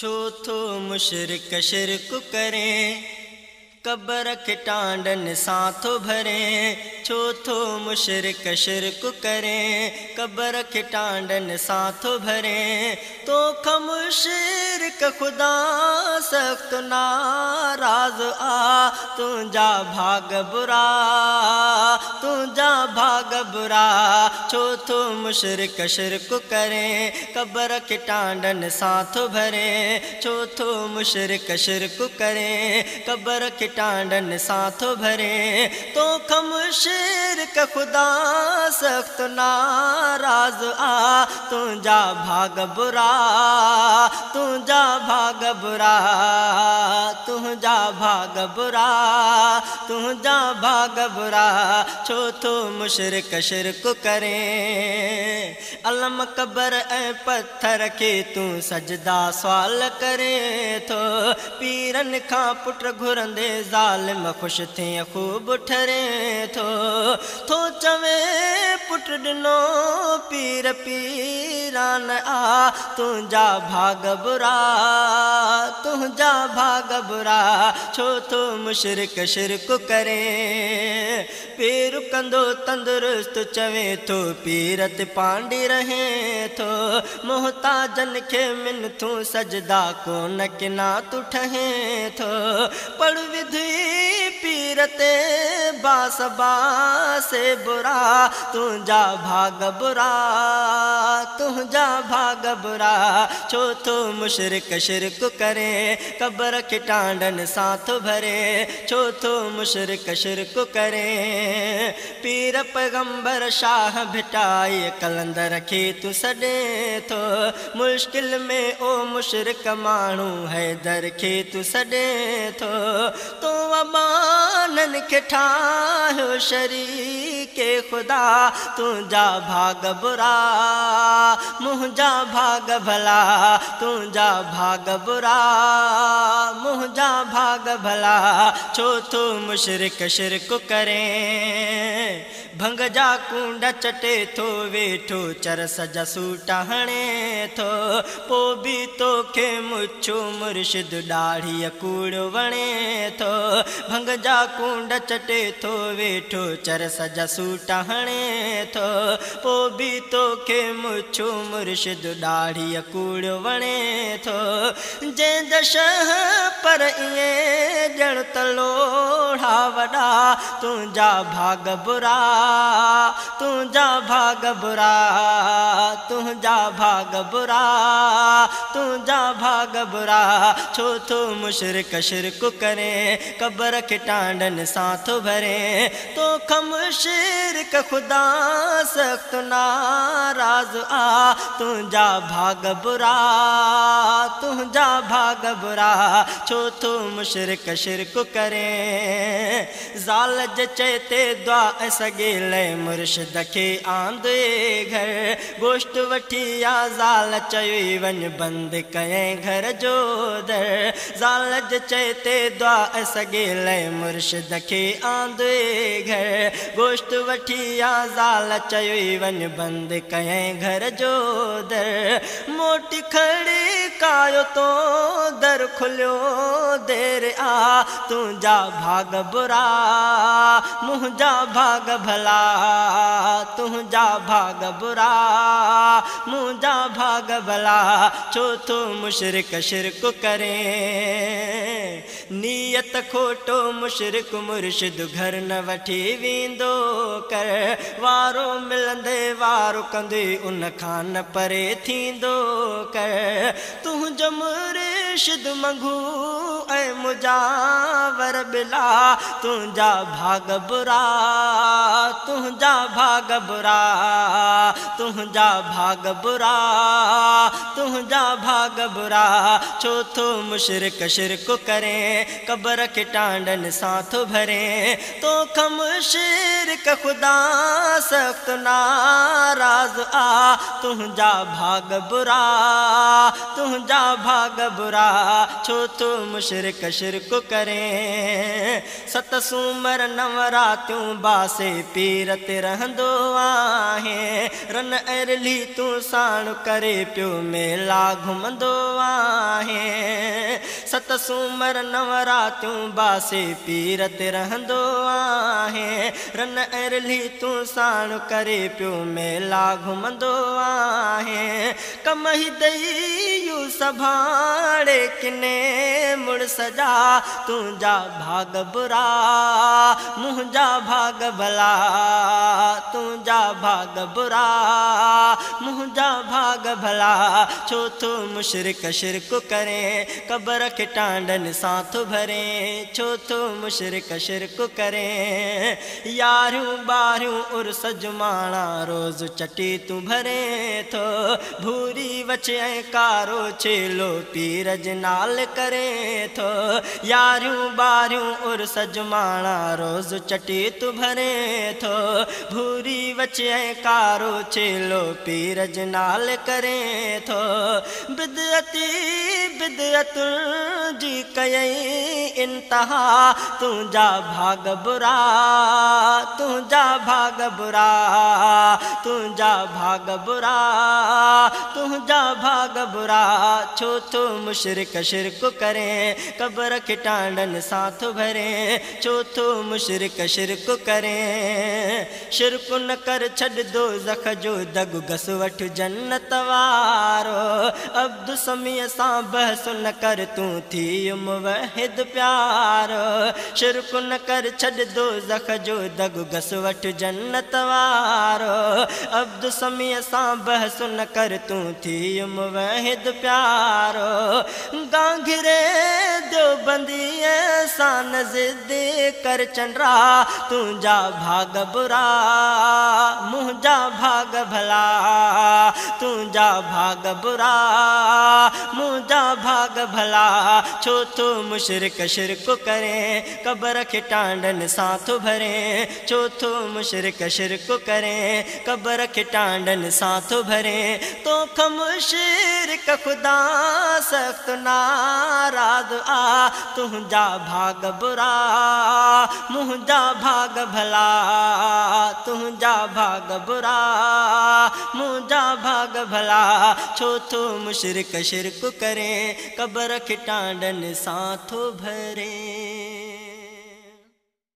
चौथो मुशरिक शिरक करें, कब्र के टांडन साथो भरें। चौथो मुशरिक शिरक करें, कब्र के टांडन साथो भरें। तो खम शिरक खुदा सख्त नाराज आ, तू जा भाग बुरा, तू जा भाग बुरा। चौथो मुशरिक शिरक करें, कब्र के टांडन साथो भरें। चौथो मुशरिक शिरक करें, कब्र के टांडन साथो भरे। तो खम शिरक खुदा सख्त नाराज आ, तू जा भाग बुरा, तू जा भाग बुरा, तू जा भाग बुरा, तू जा भाग बुरा। चौथो मुशरिक शिरक करें, अलम कब्र ऐं पत्थर के तू सजदा सवाल करे थो। पीरन खां पुट घुरंदे ज़ालिम खुश थे खूब ठरे थो चवे पुट ॾिनो पीर पीरान आ, तुंहिंजा भाग बुरा, तुंहिंजा भाग बुरा। छो तो मुशरिक शिरक करे, पीर कंदो तंदुरुस्त चवे थो पीरत पांडी रहे थो। मोहताजन खे मिन तू सजदा कोन किना तू ठहे थो। पढ़ विधि पीरते बास बासे बुरा, तुंहिंजा भाग बुरा, तुंहिंजा भाग बुरा। चौथो मुशरिक शिरक करे, कब्र के टांडन साथ भरे। चौथो मुशरिक शिरक करे, पीर पैगंबर शाह भिटाई कलंदर खे तू सॾे थो। मुश्किल में ओ मुशरिक माण्हू हैदर खे तू सॾे थो। तो अबानन के ठाहियो शरीके खुदा, तुंहिंजा भाग बुरा, मुंहिंजा भाग भला। तुंहिंजा भाग बुरा, मुंहिंजा भाग भला। चौथो मुशरिक शिरक करे, भंग जा कुंड चटे थो वेठो चरस जा सूटा हणे थो। पो भी तोखे मुछो मुर्शिद ॾाढ़ी कूड़ वणे थो। भंग जा कुंड चटे थो वेठो चरस जा सूटा हणे थो। पो भी तोखे मुछो मुर्शिद ॾाढ़ी कूड़ वणे थो। जंहिं दश पर इएं ॼण त लोढ़ा वॾा, तुंहिंजा भाग बुरा, तुंहिंजा भाग बुरा, तुंहिंजा भाग बुरा, तुंहिंजा भाग बुरा। चौथो मुशरिक शिरक करे, कब्र के टांडन साथो भरे। तो खम शिरक खुदा सख्त नाराज आ, तुंहिंजा भाग बुरा, तुंहिंजा भाग बुरा। चौथो मुशरिक शिरक करे, ज़ाल चेते दुआ सगेल मुर्शिद खे आंदे घर। गोश्त वठी आ ज़ाल चई वञ बंदि कयईं घर जो दर। ज़ाल चेते दुआ सगेल मुर्शिद खे आंदे घर। गोश्त वठी आ ज़ाल चई वञ बंदि कयईं घर जो दर। मोटी खड़ी कायो तो दर खुलियो देर आ, तुंहिंजा भाग बुरा, मुंहिंजा भाग भला। तुंहिंजा भाग बुरा, मुंहिंजा भाग भला। चौथो मुशरिक शिरक करे, नियत खोटो मुशरिक मुर्शिद घर न वठी वेंदो कर। वारो मिलंदे वारो कंदे उन खां न परे थींदो कर। तुंहिंजो मुर्शिद मंगू ऐं मुजावर बिला, तुंहिंजा भाग बुरा, तुंहिंजा भाग बुरा, तुंहिंजा भाग बुरा, तुंहिंजा भाग बुरा। चौथो मुशरिक शिरक करे, कब्र के टांडन साथो भरे। तो खम शिरक खुदा सख्त नाराज आ, तुंहिंजा भाग बुरा, तुंहिंजा भाग बुरा। चौथो मुशरिक शिरक करे, सत सूमर नवरातियूं बासे पीर ते रहंदो आहे। रन अरली तूं साण करे पियो मेला घुमंदो आहे। सत सूमर नवरातियूं बासे पीर ते रहंदो आहे रन अरली तूं साण करे पियो मेला घुमंदो आहे कम ही दई संभाले किने मुड़ सजा तुंहिंजा भाग बुरा मुंहिंजा भाग भला तुंहिंजा भाग बुरा मुंहिंजा भाग भला छो तो मुशरिक शिरक करे कबर के टांडन सां थो भरे छो तो मुशरिक शिरक करे यारियूं ॿारियूं उर्स जुमाणा रोज़ चटी तूं भरे थो भूरी वचे ऐं कारो छेलो पीर जे नाल करे थो यारियूं ॿारियूं उर्स जुमाणा रोज़ चटी तूं भरे थो भूरी वचे ऐं कारो छेलो पीर जे नाल करे थो बिदअती बिदअतुनि जी कयई इंतहा तुंहिंजा भाग बुरा तुंहिंजा भाग बुरा तुंहिंजा भाग बुरा तुंहिंजा भाग बुरा छो तो मुशरिक शिरक करे कबर के टांडन सां थो भरे छो तो मुशरिक शिरक करे शिरक न कर छॾ दोज़ख जो दग घस वठ जन्नत वारो अब्दु समीअ सां बहस न कर तूं थी मुवहिद प्यारो शिरक न कर छॾ दोज़ख जो दग घस वठ जन्नत वारो अब्दु समीअ सां बहस न कर तूं थी मुवहिद प्यारो गांघिरे देवबंदीअ सां न ज़िद कर चंडरा तुंहिंजा भाग बुरा मुंहिंजा भाग भला तुंहिंजा भाग बुरा मुंहिंजा भाग भला छो तो मुशरिक शिरक करे कबर के टांडन सां थो भरे छो तो मुशरिक शिरक करे कबर के टांडन सां थो भरे तोख मुशरिक खुदा सख्त नाराज़ आ तुंहिंजा भाग बुरा मुंहिंजा भाग भला तुंहिंजा भाग बुरा मुंहिंजा भाग भला छो तो मुशरिक शिरक करे कबर के टांडन सां थो भरे।